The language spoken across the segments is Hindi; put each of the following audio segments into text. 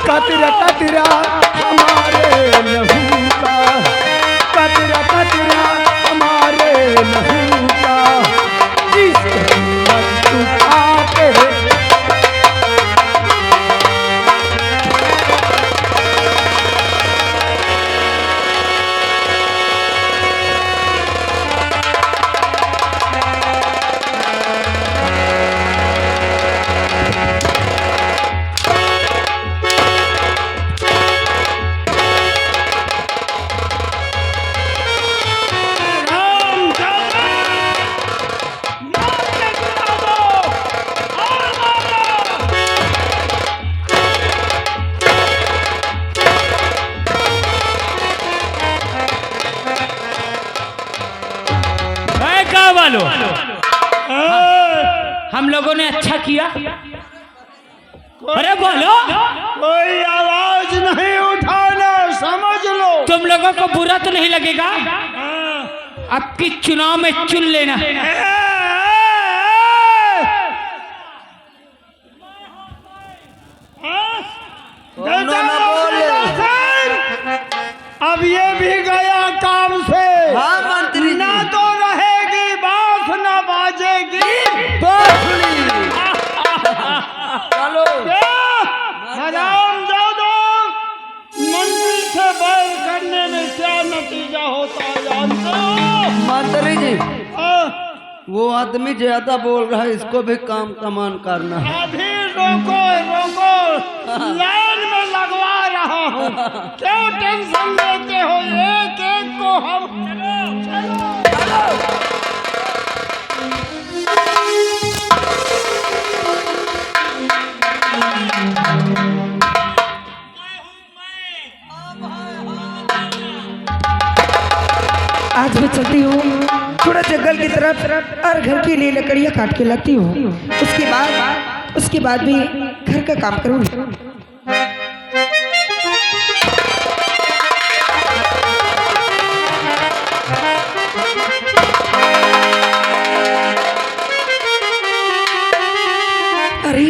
कतरा कतरा हमारे लहू का, कतरा कतरा हमारे लहू का, इसकी कीमत चुका के वालों, हम लोगों ने अच्छा किया। अरे बोलो, कोई आवाज नहीं उठाना, समझ लो। तुम लोगों को बुरा तो नहीं लगेगा? अब की चुनाव में चुन लेना। अब ये भी गया काम से। हाँ मंत्री ना तो रहेगी बात ना बाजेगी चलो हराम जादो। मंत्री से बैर करने में क्या नतीजा होता है जानते हो? मंत्री जी, हाँ? वो आदमी ज्यादा बोल रहा है, इसको भी काम कमान करना है। अभी रोको रोको, लाइन में लगवा रहा हूँ। क्यों टेंशन लेते हो? एक एक को हम आज मैं चलती हूँ थोड़ा जंगल की तरफ और घर के लिए लकड़ियाँ काट के लाती हूँ। उसके बाद भी घर का काम करूँगी। अरे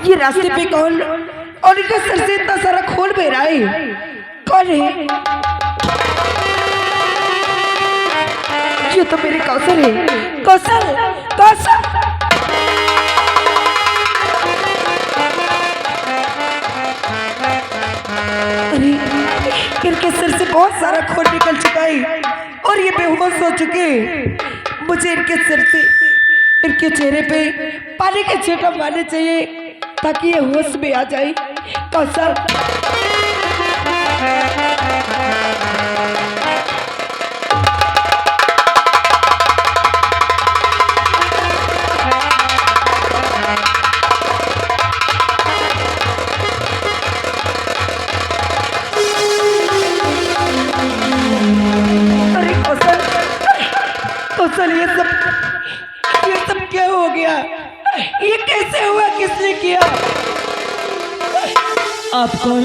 ये रास्ते पे कौन और इनका सर से इतना सारा खून बह रहा है? कौन है? ये तो मेरे कौशल है। कौशल कौशल, अरे इनके सिर से बहुत सारा खून निकल चुका है और ये बेहोश हो चुके हैं। मुझे इनके सिर से, इनके चेहरे पे पानी के छींटा मारने चाहिए ताकि ये होश में आ जाए। कौशल कौशल, ये सब क्या हो गया? ये कैसे हुआ? किसने किया? आप कौन?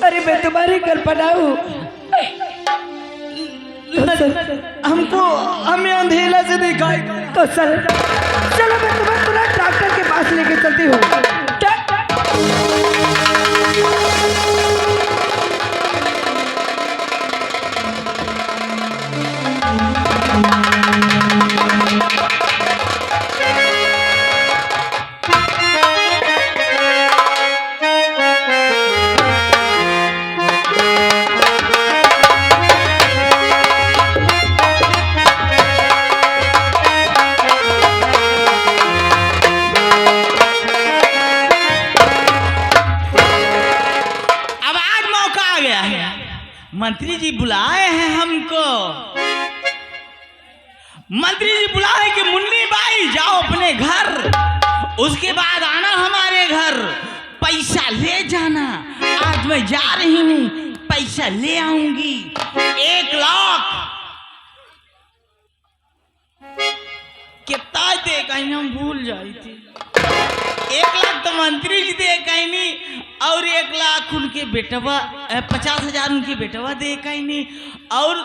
अरे मैं तुम्हारी कल्पना हूँ। हमको हमें अंधेला से दिखाई। कौशल चलो मैं तुम्हें तुरंत डॉक्टर के पास लेके चलती हूँ। मंत्री जी बुलाए हैं हमको। मंत्री जी बुलाए कि मुन्नी बाई जाओ अपने घर, उसके बाद आना हमारे घर, पैसा ले जाना। आज मैं जा रही हूँ, पैसा ले आऊंगी 1 लाख। कितना दे कहीं हम भूल जाए थे। 1 लाख तो मंत्री जी दे कहीं नहीं, और 1 लाख उनके बेटवा 50,000 उनके बेटवा दे कहीं नहीं, और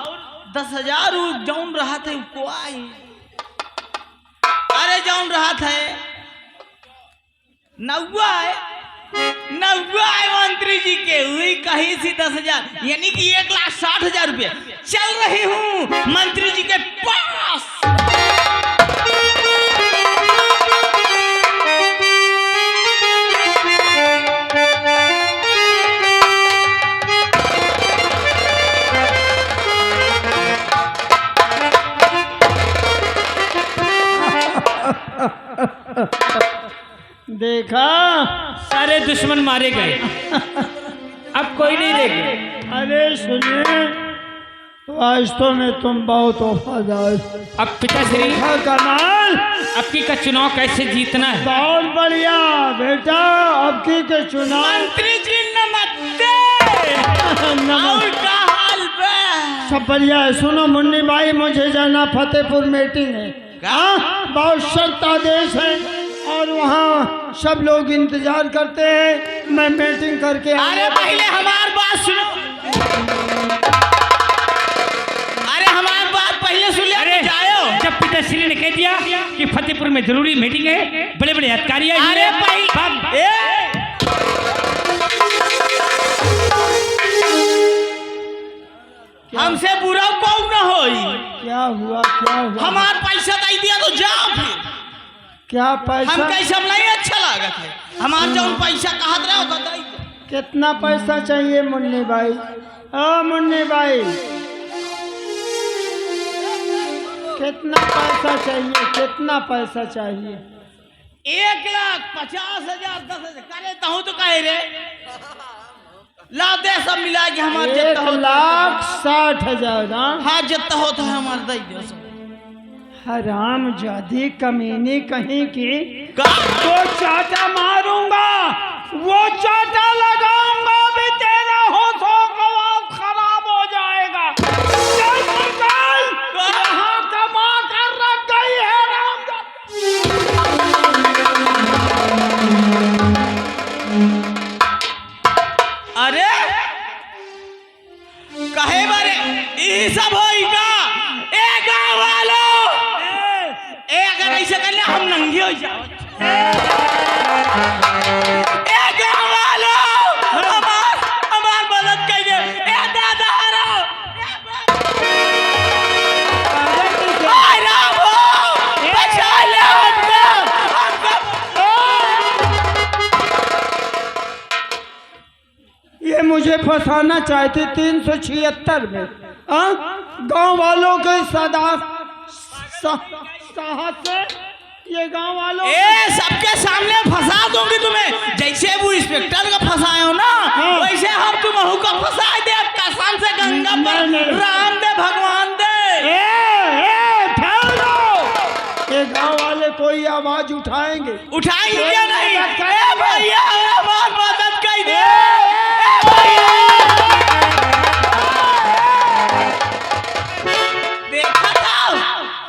10,000 जौन रहा था उसको आए। अरे जौन रहा था नौवा है 90 है मंत्री जी के, हुई कहीं सी 10,000 यानी कि 1,60,000 रुपया चल रही हूँ मंत्री जी के पास। देखा, सारे दुश्मन मारे गए, अब कोई नहीं रह गया। अरे सुनिए, वास्तव में तुम बहुत वफादार। अब पिताश्री हाँ कमाल, आपकी का चुनाव कैसे जीतना है? बहुत बढ़िया बेटा, अब की के चुनाव। मंत्री जी नमस्ते। और का हाल बे? सब बढ़िया है। सुनो मुन्नी भाई, मुझे जाना फतेहपुर मीटिंग है। हाँ, बहुत सख्त आदेश है और वहाँ सब लोग इंतजार करते हैं। मैं मीटिंग करके अरे पहले हमारी बात सुनो, अरे हमारी बात पहले सुन ले। अरे जाओ, जब पिताश्री ने कह दिया कि फतेहपुर में जरूरी मीटिंग है, बड़े बड़े अधिकारी आए अरे हुए हैं, हमसे बुरा कौन न होई। क्या हुआ, क्या हुआ? हमार पैसा दे दिया तो जाओ फिर। क्या पैसा? हम कैसे नहीं अच्छा लागत है, हमार जौन पैसा कहत रहे हो दे। कितना पैसा चाहिए मुन्नी भाई? ओ मुन्नी भाई, कितना पैसा चाहिए? कितना पैसा चाहिए? 1,50,000 10,000 करे तहु तो कहे रे ला दे, सब मिला के हमार जितना होता 1,60,000। हाँ जितना होता है हमार दे दो सब। हराम जादी कमीनी कहीं की, का? वो चाटा मारूंगा, वो चाटा लगाऊंगा भी, तेरा होठों का खराब हो जाएगा। चल निकल, यहाँ कमा कर रख गई है राम। अरे कहे बारे यही सब होगा। ए गाँव वालों, ए अगर ऐसे करने हम नंगे हो जाओ। ए गाँव वालों, हमार मदद कर दे। ए दादा हरो, आय राम हो, बचा ले हमको। ये मुझे फंसाना चाहती 376 में। गांव वालों के साहस से ये गांव वालों ए सबके सामने फंसा दूंगी तुम्हें, जैसे वो इंस्पेक्टर का फंसाए हो ना, वैसे हम तुम्हें का फंसा दे। कसम से गंगा पर राम दे, भगवान दे। ठहर दो। ये गांव वाले कोई आवाज उठाएंगे? उठाएंगे क्या नहीं? ए भैया हमारी मदद कर दे। देखा था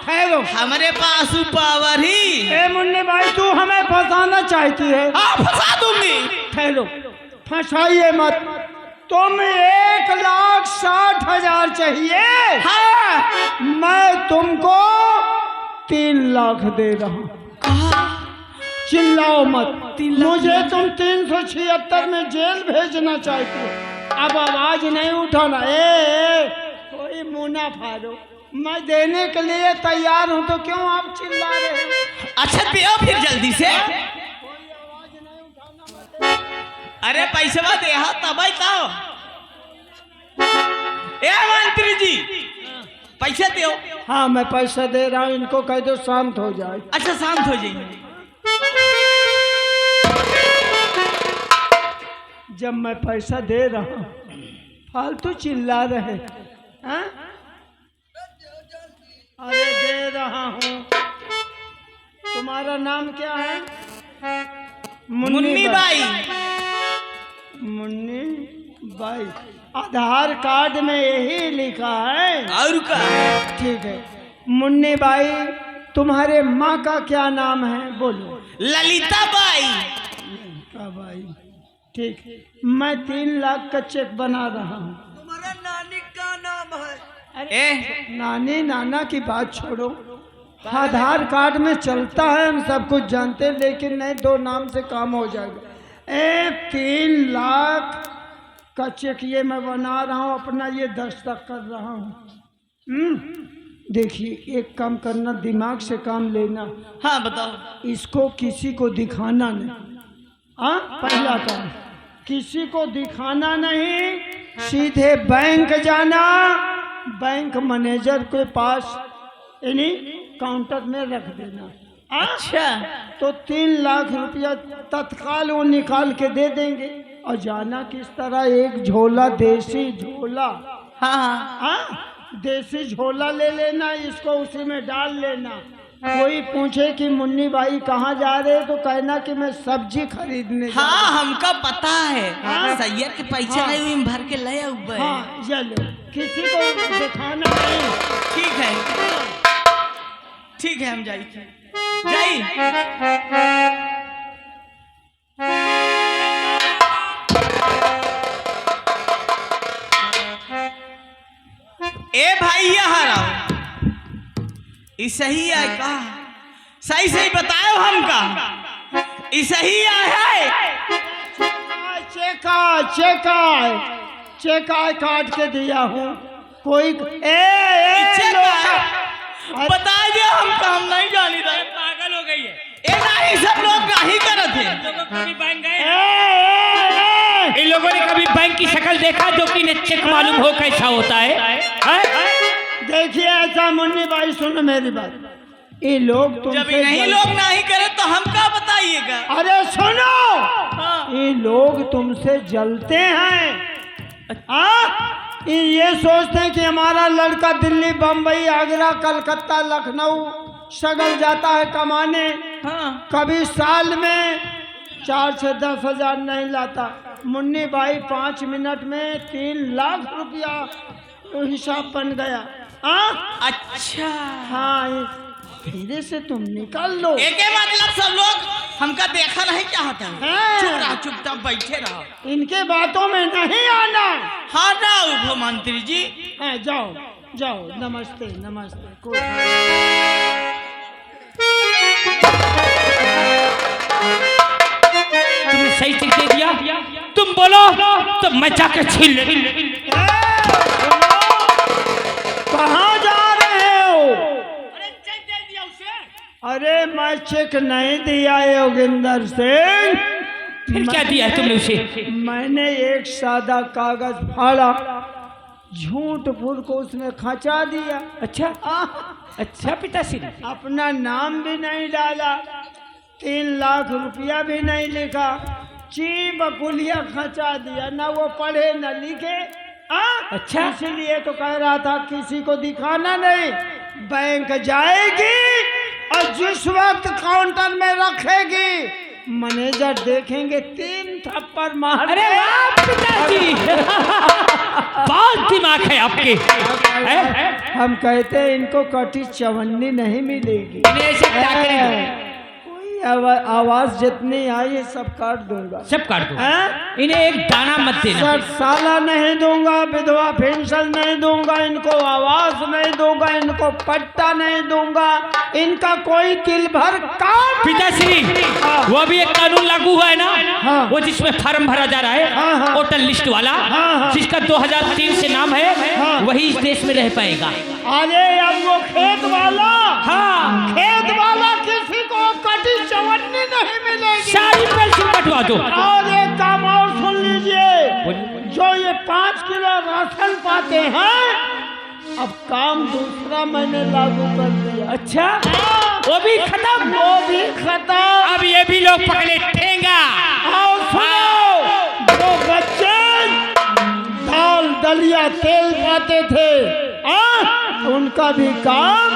ठहरो, हमारे पास पावर ही। ए मुन्नी भाई, तू हमें फंसाना चाहती है? हाँ फंसा दूंगी। ठहरो, फंसाइए मत। तुम 1,60,000 चाहिए? हाँ मैं तुमको 3 लाख दे रहा हूँ। चिल्लाओ मत। मुझे तुम 376 में जेल भेजना चाहती हो। अब आवाज नहीं उठाना। कोई मुंह ना फाड़ो, मैं देने के लिए तैयार हूँ, तो क्यों आप चिल्ला रहे हो? अच्छा पियो फिर जल्दी से। अरे पैसा दे तब तो। ए मंत्री जी पैसा दो। हाँ मैं पैसा दे रहा हूँ, इनको कह दो शांत हो जाए। अच्छा शांत हो जाइए। जब मैं पैसा दे रहा हूँ, फालतू चिल्ला रहे हैं? अरे दे रहा हूँ। तुम्हारा नाम क्या है? मुन्नी बाई। मुन्नी बाई, आधार कार्ड में यही लिखा है। और का? ठीक है मुन्नी बाई, तुम्हारे माँ का क्या नाम है? बोलो। ललिता बाई। ललिता बाई, ठीक। मैं 3 लाख का चेक बना रहा हूँ। तुम्हारा नानी का नाम है? ए नानी नाना की बात छोड़ो, आधार कार्ड में चलता है, हम सब कुछ जानते हैं, लेकिन नहीं 2 नाम से काम हो जाएगा। 3 लाख का चेक ये मैं बना रहा हूँ, अपना ये दस्तखत कर रहा हूँ। देखिए एक काम करना, दिमाग से काम लेना। हाँ बताओ। इसको किसी को दिखाना नहीं। हाँ, पहला काम, किसी को दिखाना नहीं, सीधे बैंक जाना, बैंक मैनेजर के पास यानी काउंटर में रख देना। अच्छा। तो 3 लाख रुपया तत्काल वो निकाल के दे देंगे। और जाना किस तरह, एक झोला, देसी झोला। हाँ हाँ हाँ, देसी झोला ले लेना, इसको उसी में डाल लेना। कोई पूछे कि मुन्नी भाई कहाँ जा रहे, तो कहना कि मैं सब्जी खरीदने जा रहा हूं। हाँ, हमका पता है। हाँ? सैयद के पैसा हाँ। नहीं हुई, भर के ले हुआ है। हाँ, चलो, किसी को दिखाना नहीं। ठीक है, ठीक है, हम जाई जाई। ए भाई यहाँ रहो, ई सही है का? सही सही बताओ हमका, ई सही है? चेका काट के दिया हूँ। कोई बता दे हमका, हम नहीं जानी रहे। पागल हो गई है। ए नहीं, सब लोग नहीं करत है। कभी बैंक गए? इन लोगों ने कभी बैंक की शक्ल देखा जो कि इन्हें चेक मालूम हो कैसा होता है? देखिए ऐसा, मुन्नी भाई सुनो मेरी बात, ये लोग जब तुमसे नहीं लोग नहीं करे तो हम क्या बताइएगा? अरे सुनो, हाँ। ये लोग तुमसे जलते हैं। ये सोचते हैं कि हमारा लड़का दिल्ली, बम्बई, आगरा, कलकत्ता, लखनऊ सगल जाता है कमाने। हाँ। कभी साल में 4 से 10 हजार नहीं लाता। मुन्नी भाई 5 मिनट में 3 लाख रुपया हिसाब बन गया। अच्छा। हाँ, धीरे से तुम निकाल लो। एक मतलब सब लोग हमका देखा नहीं चाहते हैं। हाँ। चुप रहो, चुपचाप बैठे रहो, इनके बातों में नहीं आना। हाँ ना उभो मंत्री जी। हाँ, जाओ जाओ, नमस्ते नमस्ते। तुमने सही चेक दे दिया, तुम बोलो तो मैं जाकर छीन ले। कहाँ जा रहे हो? अरे मैं चेक नहीं दिया योगिंदर सिंह। फिर क्या दिया है तुमने उसे? मैंने एक सादा कागज फाड़ा, झूठ फूल को उसमें खचा दिया। अच्छा अच्छा पिताश्री, अपना नाम भी नहीं डाला, 3 लाख रुपया भी नहीं लिखा, ची बकुलिया खचा दिया। ना वो पढ़े न लिखे। अच्छा। इसलिए तो कह रहा था किसी को दिखाना नहीं। बैंक जाएगी और जिस वक्त काउंटर में रखेगी, मैनेजर देखेंगे 3 थप्पड़ मार। अरे वाह पिताजी, बहुत दिमाग है आपके। हम कहते हैं इनको कटी चवन्नी नहीं मिलेगी। इन्हें ऐसे टाकरे दो। कोई आवाज जितनी आई है सब काट दूंगा। सब काट दो। इन्हें एक दाना मत देना। सर साला नहीं दूंगा, विधवा पेंशन नहीं दूंगा, इनको आवाज नहीं दूंगा, इनको पट्टा नहीं दूंगा, इनका कोई तिल भर काम। पिताश्री, वो भी एक कानून लागू हुआ है ना? हाँ। वो जिसमें फार्म भरा जा रहा है, हाँ, हाँ। वोटर लिस्ट वाला, हाँ। जिसका 2003 से नाम है, हाँ। वही इस देश में रह पाएगा। अरे अब वो खेत वाला, हाँ, खेत वाला किसी को कटी चवन्नी नहीं मिलेगी। सारी पेंशन कटवा दो। और एक काम और सुन लीजिए, जो ये 5 किलो राशन पाते हैं, अब काम दूसरा मैंने लागू कर दिया। अच्छा, वो भी खत्म। वो भी खत्म। अब ये भी लोग पकड़े ठेंगा। और सुनो, जो बच्चे दाल दलिया तेल पाते थे, उनका भी काम।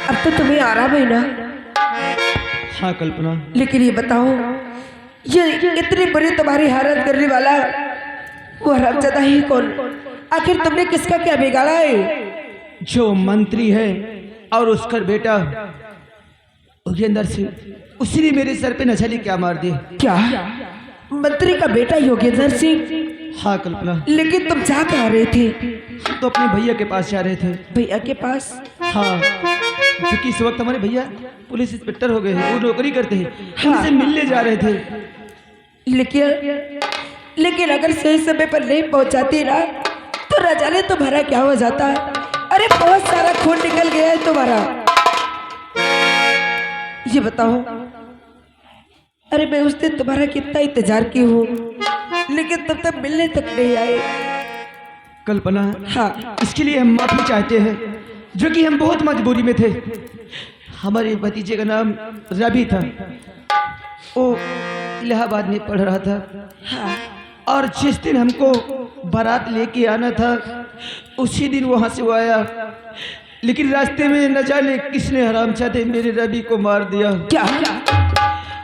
अब तो तुम्हें आराम है ना? हाँ कल्पना, लेकिन ये बताओ, ये इतनी बड़ी तुम्हारी हालत करने वाला वो हरामजादा ही कौन? आखिर तुमने किसका क्या बिगाड़ा है? जो मंत्री है और उसका बेटा योगेंद्र सिंह, उसी ने मेरे सर पे नछली क्या मार दी। क्या मंत्री का बेटा योगेंद्र सिंह। हाँ कल्पना, लेकिन तुम जा कहाँ रहे थे? हम तो अपने भैया के पास जा रहे थे। भैया के पास? हाँ, क्योंकि इस वक्त हमारे भैया पुलिस इंस्पेक्टर हो गए हैं, वो नौकरी करते हैं, हाँ। उनसे मिलने जा रहे थे। लेकिन अगर सही समय पर नहीं पहुंचाती ना तो न जाने तुम्हारा क्या हो जाता। अरे बहुत सारा खून निकल गया है तुम्हारा। ये बताओ, अरे मैं उस दिन तुम्हारा कितना इंतजार की हूँ, लेकिन तुम तक मिलने तक नहीं आए। कल्पना, हाँ, इसके लिए हम माफी चाहते हैं, जो कि हम बहुत मजबूरी में थे। हमारे भतीजे का नाम रवि था, वो इलाहाबाद में पढ़ रहा था। हाँ, और जिस दिन हमको बारात लेके आना था उसी दिन वहाँ से वो आया, लेकिन रास्ते में न जाने किसने हरामजादे मेरे रवि को मार दिया। क्या?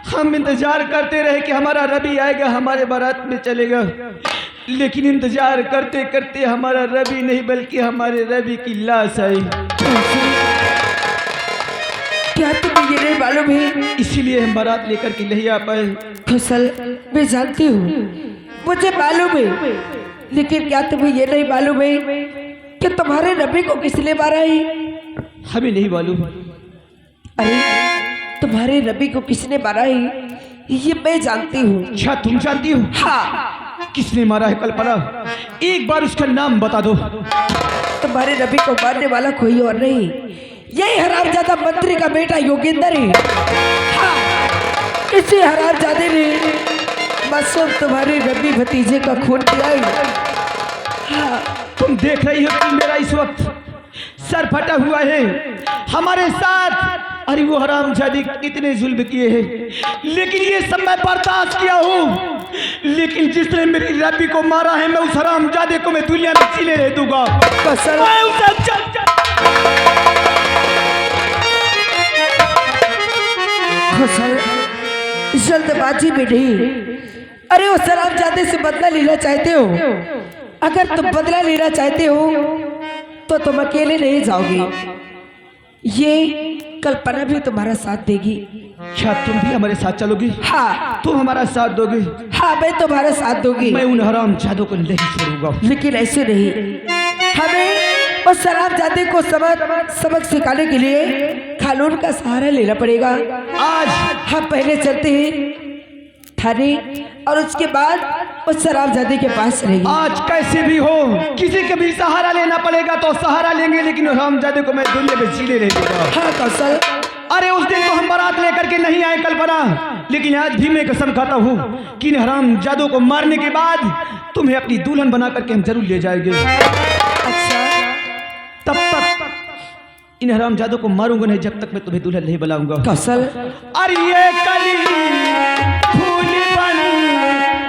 हम इंतजार करते रहे कि हमारा रवि आएगा, हमारे बारात में चलेगा, लेकिन इंतजार करते करते हमारा रवि नहीं बल्कि हमारे रवि की लाश आई। क्या तुम्हें ये नहीं मालूम है? इसीलिए हम बारात लेकर के नहीं आ पाए। खुशल, मैं जानती हूँ, मुझे मालूम है, लेकिन क्या तुम्हें ये नहीं मालूम है कि तुम्हारे रवि को किसने मारा है? हमें नहीं मालूम। अरे तुम्हारे रवि को किसने मारा है ये मैं जानती हूँ। अच्छा, तुम जानती हो? हाँ, किसने मारा है कल्पना? एक बार उसका नाम बता दो। तुम्हारे रवि को मारने वाला कोई और नहीं, यही हरामजादा मंत्री का बेटा योगेंद्र है। हाँ, इसी हरामजादे ने मासूम तुम्हारे रवि भतीजे का खून किया है। हाँ, तुम देख रही हो कि मेरा इस वक्त सर फटा हुआ है हमारे साथ। अरे वो हरामजादी कितने जुल्म किए हैं, लेकिन ये सब मैं बर्दाश्त किया हूँ, लेकिन जिसने मेरी रवि को मारा है मैं उस हरामजादे को मैं दुनिया में जीने नहीं दूंगा। मैं उसे खुशल, जल्दबाजी में नहीं, अरे वो हरामजादे से बदला लेना चाहते हो। अगर तुम बदला लेना चाहते हो तो तुम अकेले नहीं जाओगे, ये कल्पना भी तुम्हारा साथ देगी। क्या तुम भी हमारे साथ चलोगी? हाँ, तुम हमारा साथ दोगे? हाँ, मैं तुम्हारा साथ दूंगी। मैं उन हरामजादों को नहीं छोड़ूंगा। लेकिन ऐसे नहीं, हमें उस हरामजादे को सबक सिखाने के लिए कानून का सहारा लेना पड़ेगा। आज हम पहले चलते हैं थाने और उसके बाद उस हरामजादे के पास चलेंगे। आज कैसे भी हो किसी का भी सहारा लेना पड़ेगा तो सहारा लेंगे, लेकिन हरामजादे को मैं दुनिया में जीने नहीं दूंगा। हाँ कौशल, अरे उस दिन तो हम बारात लेकर के नहीं आए कल्पना, लेकिन आज भी मैं कसम खाता हूँ कि इन हरामजादों को मारने के बाद तुम्हें अपनी दुल्हन बना करके हम जरूर ले जाएंगे। अच्छा, तब तक इन हरामजादों को मारूंगा नहीं जब तक मैं तुम्हें दुल्हन नहीं बनाऊंगा। कौशल, अरे ये कली फूल बन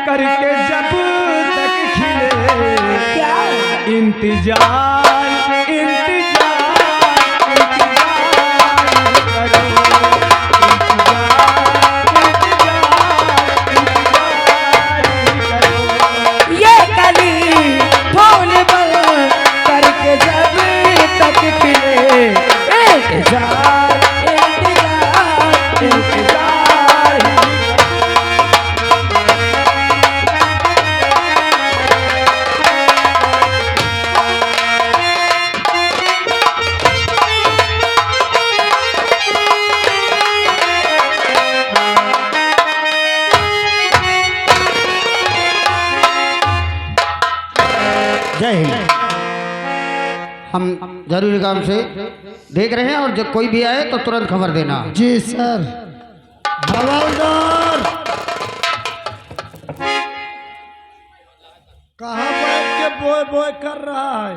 करके जब तक खिले, क्या इंतजार ये कली फूल बन करके जब तक खिले, इंतजार इंतजार इंतजार। जय हिंद। हम जरूरी काम से देख रहे हैं और जब कोई भी आए तो तुरंत खबर देना। जी सर। हवलदार कहाँ बैठ के बोए बोए कर रहा है?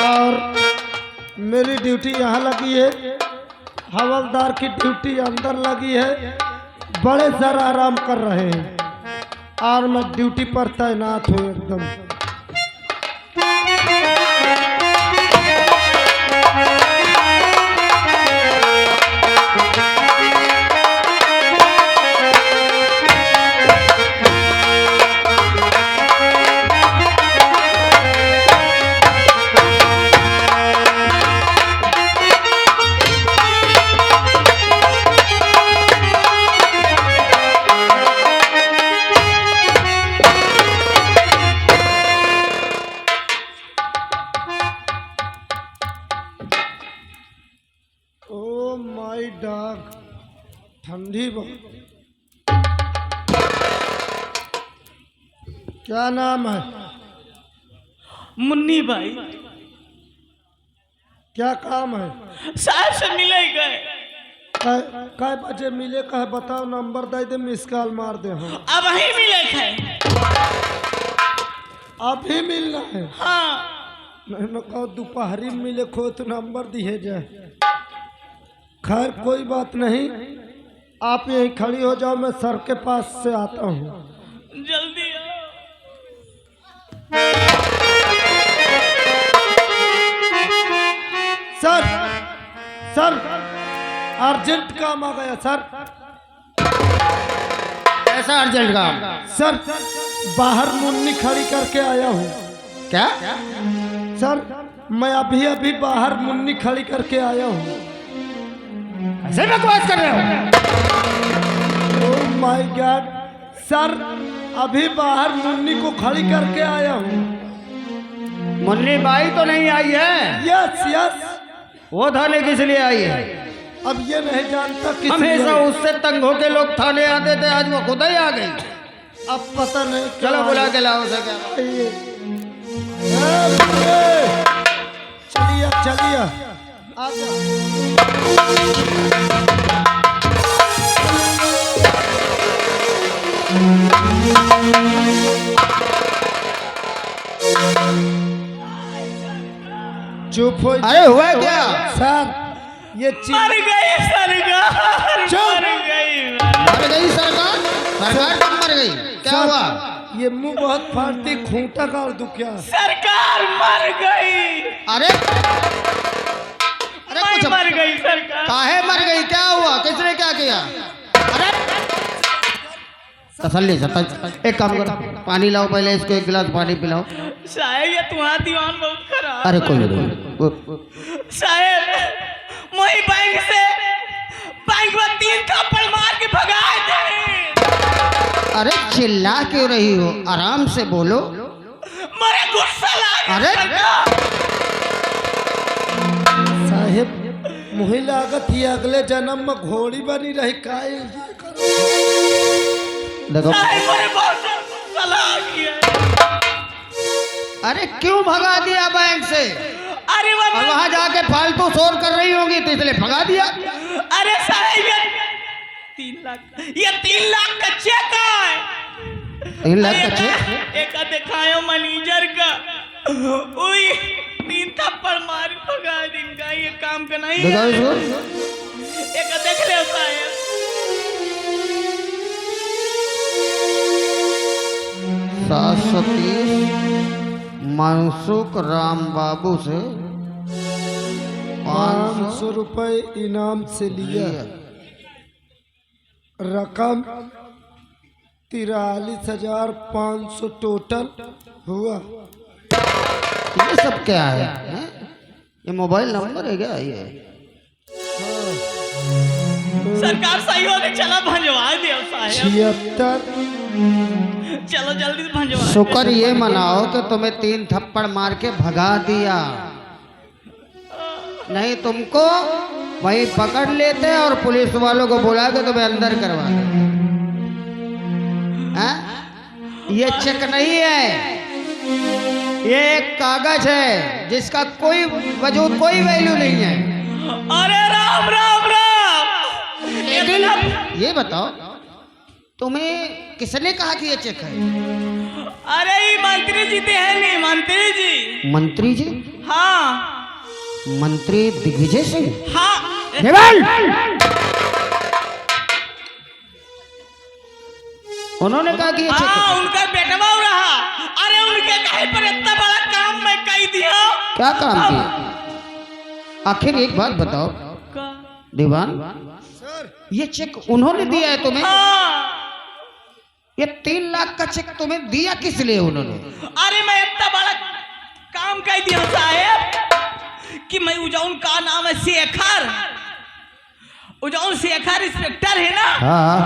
और मेरी ड्यूटी यहाँ लगी है, हवलदार की ड्यूटी अंदर लगी है। बड़े सर आराम कर रहे हैं और मैं ड्यूटी पर तैनात हूँ एकदम। ठंडी क्या नाम है? मुन्नी भाई। क्या काम है? साहब से मिले गए। काय बजे मिले कहे बताओ, नंबर दे दे, मिस कॉल मार दे। हम अब ही मिले थे। अब ही मिलना है? हाँ। नहीं कहो दोपहरी मिले खो तो नंबर दिए जाए। खैर कोई बात नहीं, आप यहीं खड़ी हो जाओ, मैं सर के पास से आता हूँ। जल्दी आओ। सर सर अर्जेंट काम आ गया सर। ऐसा अर्जेंट काम? सर बाहर मुन्नी खड़ी करके आया हूँ। क्या? सर मैं अभी अभी बाहर मुन्नी खड़ी करके आया हूँ। ऐसे बकवास कर रहे हो? ओह माय गॉड सर, अभी बाहर मुन्नी को खड़ी करके आया हूँ। मुन्नी बाई तो नहीं आई है? Yes yes. वो थाने किस लिए आई है? अब ये नहीं जानता किस हमेशा लिए। उससे तंग होके लोग थाने आते थे, आज वो खुद ही आ गई। अब पता नहीं। चलो बुला के लाओ उसे। क्या चलिए चलिए आजा। चुप हो। अरे हुआ क्या? सर ये मर गई सरकार। चुप। मर गई। मर गई सरकार? सरकार कब मर गई? क्या हुआ? ये मुंह बहुत फाड़ती, खूंटा काट दूं क्या? सरकार मर गई। अरे अरे मैं कुछ मर गई सरकार। काहे मर गई? क्या हुआ? किसने क्या किया? अरे तसल्ली से एक काम करो, पानी लाओ, पहले इसको एक गिलास पानी पिलाओ। साहेब ये तुम्हारा दीवान बहुत खराब। अरे कोई नहीं। साहेब मोही बैंक में 3 थप्पड़ मार के भगाए थे। अरे चिल्ला क्यों रही हो? आराम से बोलो। मेरे गुस्सा लगा। अरे साहेब मुही लागत ही अगले जन्म में घोड़ी बनी रही। काय देखो, साहेब मेरे बहुत गुस्सा लगा। अरे क्यों भगा दिया बैंक से? अरे और वहां जाके फालतू शोर कर रही होगी तो इसलिए भगा दिया। अरे साहेब ये 3 लाख का चेक है। 3 लाख का चेक? एक दिखायो मैनेजर का, ओए 3 थप्पड़ मार भगा देंगे। ये काम का नहीं दिखाओ है। इसको। एक देख ले साहेब। 730 मनसुख राम बाबू से 500 रुपए इनाम से लिया। रकम 43,500 टोटल हुआ। ये सब क्या है? हैं? ये मोबाइल नंबर है क्या? ये सरकार सही होने चला भंजवा दे साहेब। 76। चलो जल्दी से भंजवा। शुक्र ये मनाओ कि तुम्हें 3 थप्पड़ मार के भगा दिया, नहीं तुमको वही पकड़ लेते और पुलिस वालों को बुला के तुम्हें अंदर करवा देते। हैं? ये चेक नहीं है, ये एक कागज है जिसका कोई वजूद, कोई वैल्यू नहीं है। अरे राम राम राम। लेकिन ये बताओ तुम्हें किसने कहा कि ये चेक है? अरे ये मंत्री जी थे है नहीं? मंत्री जी। मंत्री जी? हाँ मंत्री दिग्विजय सिंह? हाँ। केवल उन्होंने कहा कि ये चेक हाँ है। उनका बेटवा हो रहा। अरे उनके कहीं पर इतना बड़ा काम मैं कर दिया। क्या काम किया? आखिर एक बात बताओ दीवान, ये चेक उन्होंने दिया है तुम्हें? हाँ। ये 3 लाख का चेक तुम्हें दिया किस लिए उन्होंने? अरे मैं इतना बड़ा काम कर दिया साहेब कि मैं उजाउन का नाम है शेखर। उजाउन शेखर इंस्पेक्टर है ना? हाँ।